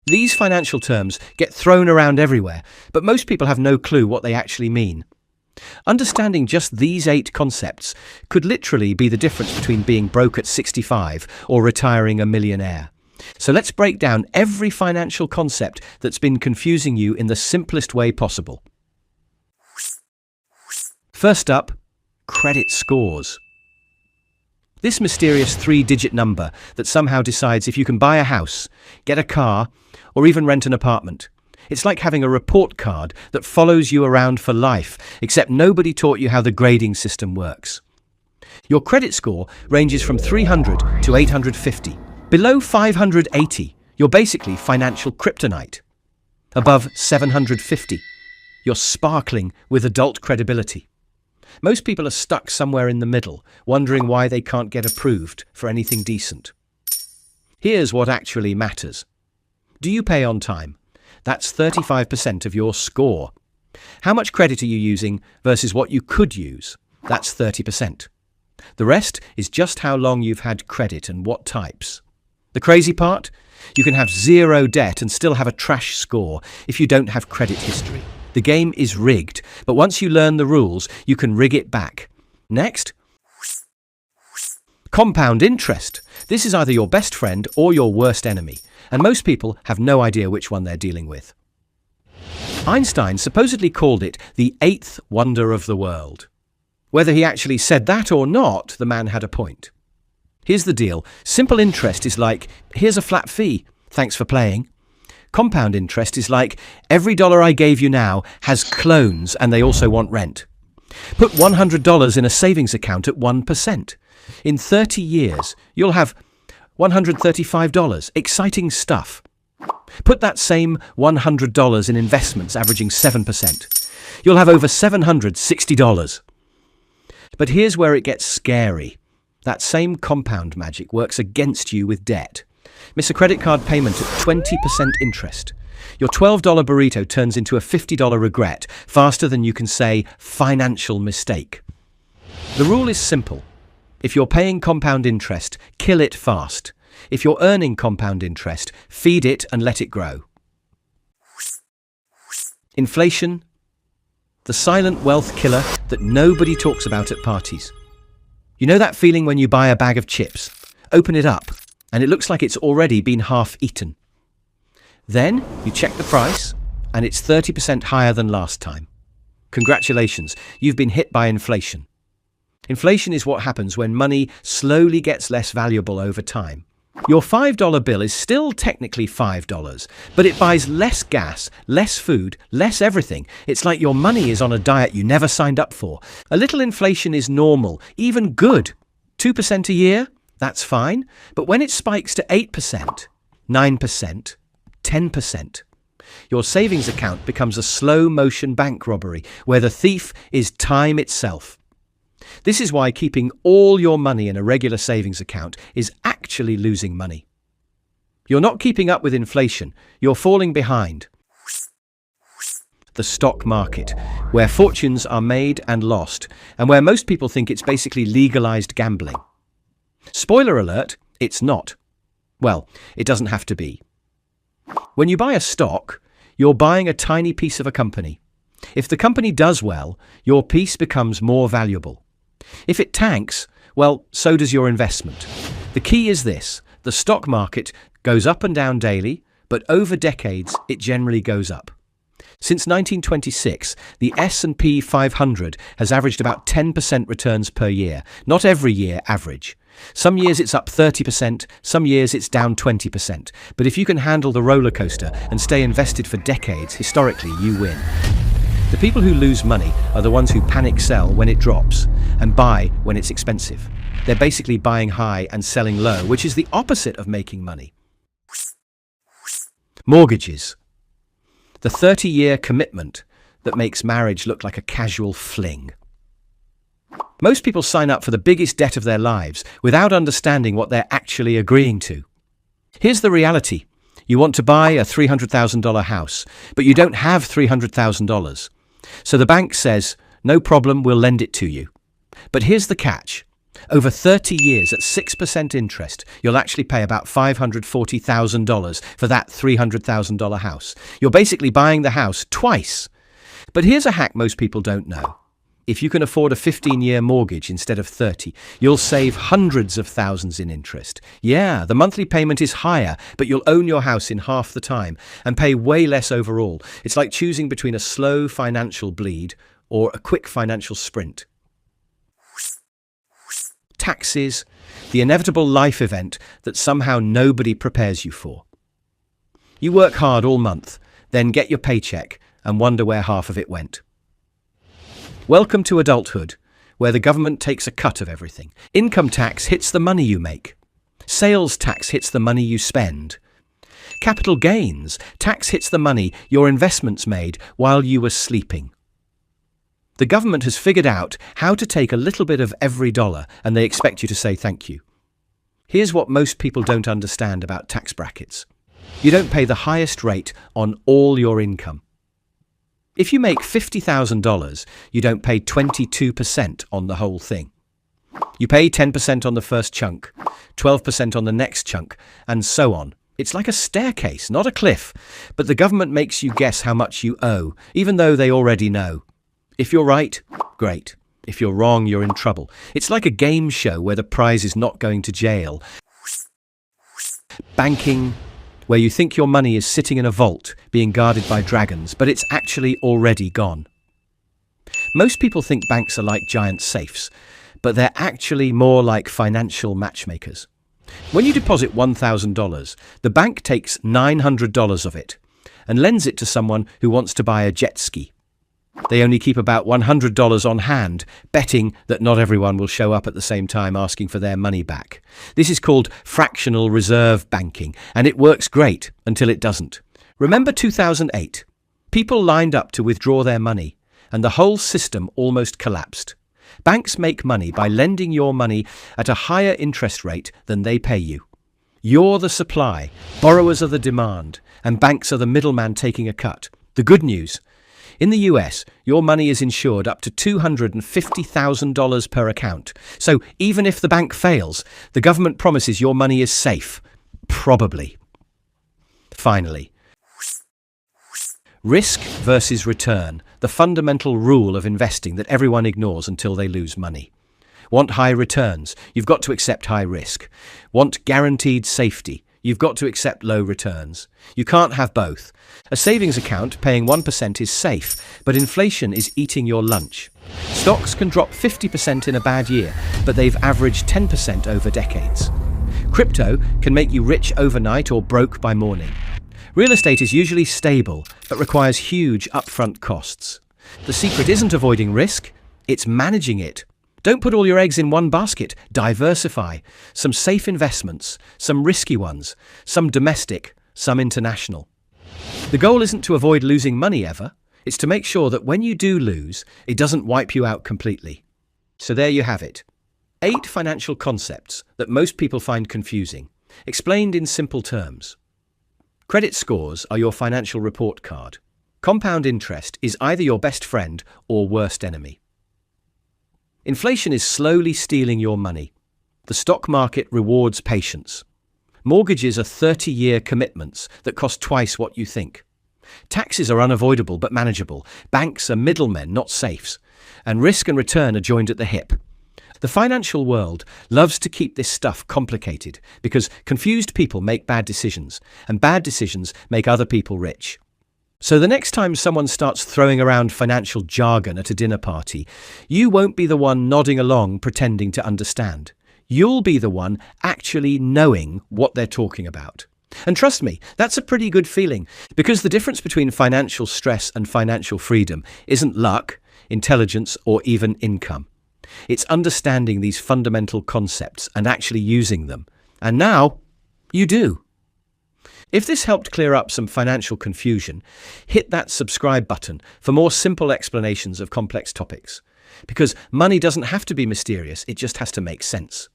These financial terms get thrown around everywhere, but most people have no clue what they actually mean. Understanding just these 8 concepts could literally be the difference between being broke at 65 or retiring a millionaire. So let's break down every financial concept that's been confusing you in the simplest way possible. First up, credit scores. This mysterious 3-digit number that somehow decides if you can buy a house, get a car, or even rent an apartment. It's like having a report card that follows you around for life, except nobody taught you how the grading system works. Your credit score ranges from 300 to 850. Below 580, you're basically financial kryptonite. Above 750, you're sparkling with adult credibility. Most people are stuck somewhere in the middle, wondering why they can't get approved for anything decent. Here's what actually matters. Do you pay on time? That's 35% of your score. How much credit are you using versus what you could use? That's 30%. The rest is just how long you've had credit and what types. The crazy part? You can have 0 debt and still have a trash score if you don't have credit history. The game is rigged, but once you learn the rules, you can rig it back. Next, compound interest. This is either your best friend or your worst enemy, and most people have no idea which one they're dealing with. Einstein supposedly called it the 8th wonder of the world. Whether he actually said that or not, the man had a point. Here's the deal. Simple interest is like, here's a flat fee, thanks for playing. Compound interest is like, every dollar I gave you now has clones and they also want rent. Put $100 in a savings account at 1%. In 30 years, you'll have $135. Exciting stuff. Put that same $100 in investments averaging 7%. You'll have over $760. But here's where it gets scary. That same compound magic works against you with debt. Miss a credit card payment at 20% interest. Your $12 burrito turns into a $50 regret faster than you can say financial mistake. The rule is simple. If you're paying compound interest, kill it fast. If you're earning compound interest, feed it and let it grow. Inflation, the silent wealth killer that nobody talks about at parties. You know that feeling when you buy a bag of chips, open it up, and it looks like it's already been half eaten. Then you check the price, and it's 30% higher than last time. Congratulations, you've been hit by inflation. Inflation is what happens when money slowly gets less valuable over time. Your $5 bill is still technically $5, but it buys less gas, less food, less everything. It's like your money is on a diet you never signed up for. A little inflation is normal, even good. 2% a year? That's fine. But when it spikes to 8%, 9%, 10%, your savings account becomes a slow-motion bank robbery where the thief is time itself. This is why keeping all your money in a regular savings account is actually losing money. You're not keeping up with inflation, you're falling behind. The stock market, where fortunes are made and lost, and where most people think it's basically legalized gambling. Spoiler alert, it's not. Well, it doesn't have to be. When you buy a stock, you're buying a tiny piece of a company. If the company does well, your piece becomes more valuable. If it tanks, well, so does your investment. The key is this: the stock market goes up and down daily, but over decades, it generally goes up. Since 1926, the S&P 500 has averaged about 10% returns per year, not every year average. Some years it's up 30%, some years it's down 20%. But if you can handle the roller coaster and stay invested for decades, historically, you win. The people who lose money are the ones who panic sell when it drops and buy when it's expensive. They're basically buying high and selling low, which is the opposite of making money. Mortgages. The 30-year commitment that makes marriage look like a casual fling. Most people sign up for the biggest debt of their lives without understanding what they're actually agreeing to. Here's the reality. You want to buy a $300,000 house, but you don't have $300,000. So the bank says, no problem, we'll lend it to you. But here's the catch. Over 30 years at 6% interest, you'll actually pay about $540,000 for that $300,000 house. You're basically buying the house twice. But here's a hack most people don't know. If you can afford a 15-year mortgage instead of 30, you'll save hundreds of thousands in interest. Yeah, the monthly payment is higher, but you'll own your house in half the time and pay way less overall. It's like choosing between a slow financial bleed or a quick financial sprint. Taxes, the inevitable life event that somehow nobody prepares you for. You work hard all month, then get your paycheck and wonder where half of it went. Welcome to adulthood, where the government takes a cut of everything. Income tax hits the money you make. Sales tax hits the money you spend. Capital gains tax hits the money your investments made while you were sleeping. The government has figured out how to take a little bit of every dollar, and they expect you to say thank you. Here's what most people don't understand about tax brackets. You don't pay the highest rate on all your income. If you make $50,000, you don't pay 22% on the whole thing. You pay 10% on the first chunk, 12% on the next chunk, and so on. It's like a staircase, not a cliff, but the government makes you guess how much you owe, even though they already know. If you're right, great. If you're wrong, you're in trouble. It's like a game show where the prize is not going to jail. Banking, where you think your money is sitting in a vault being guarded by dragons, but it's actually already gone. Most people think banks are like giant safes, but they're actually more like financial matchmakers. When you deposit $1,000, the bank takes $900 of it and lends it to someone who wants to buy a jet ski. They only keep about $100 on hand, betting that not everyone will show up at the same time asking for their money back. This is called fractional reserve banking, and it works great until it doesn't. Remember 2008? People lined up to withdraw their money, and the whole system almost collapsed. Banks make money by lending your money at a higher interest rate than they pay you. You're the supply, borrowers are the demand, and banks are the middleman taking a cut. The good news: in the US, your money is insured up to $250,000 per account. So even if the bank fails, the government promises your money is safe. Probably. Finally, risk versus return, the fundamental rule of investing that everyone ignores until they lose money. Want high returns? You've got to accept high risk. Want guaranteed safety? You've got to accept low returns. You can't have both. A savings account paying 1% is safe, but inflation is eating your lunch. Stocks can drop 50% in a bad year, but they've averaged 10% over decades. Crypto can make you rich overnight or broke by morning. Real estate is usually stable, but requires huge upfront costs. The secret isn't avoiding risk, it's managing it. Don't put all your eggs in one basket. Diversify. Some safe investments, some risky ones, some domestic, some international. The goal isn't to avoid losing money ever. It's to make sure that when you do lose, it doesn't wipe you out completely. So there you have it. 8 financial concepts that most people find confusing, explained in simple terms. Credit scores are your financial report card. Compound interest is either your best friend or worst enemy. Inflation is slowly stealing your money. The stock market rewards patience. Mortgages are 30-year commitments that cost twice what you think. Taxes are unavoidable but manageable. Banks are middlemen, not safes. And risk and return are joined at the hip. The financial world loves to keep this stuff complicated because confused people make bad decisions, and bad decisions make other people rich. So the next time someone starts throwing around financial jargon at a dinner party, you won't be the one nodding along pretending to understand. You'll be the one actually knowing what they're talking about. And trust me, that's a pretty good feeling, because the difference between financial stress and financial freedom isn't luck, intelligence, or even income. It's understanding these fundamental concepts and actually using them. And now, you do. If this helped clear up some financial confusion, hit that subscribe button for more simple explanations of complex topics. Because money doesn't have to be mysterious, it just has to make sense.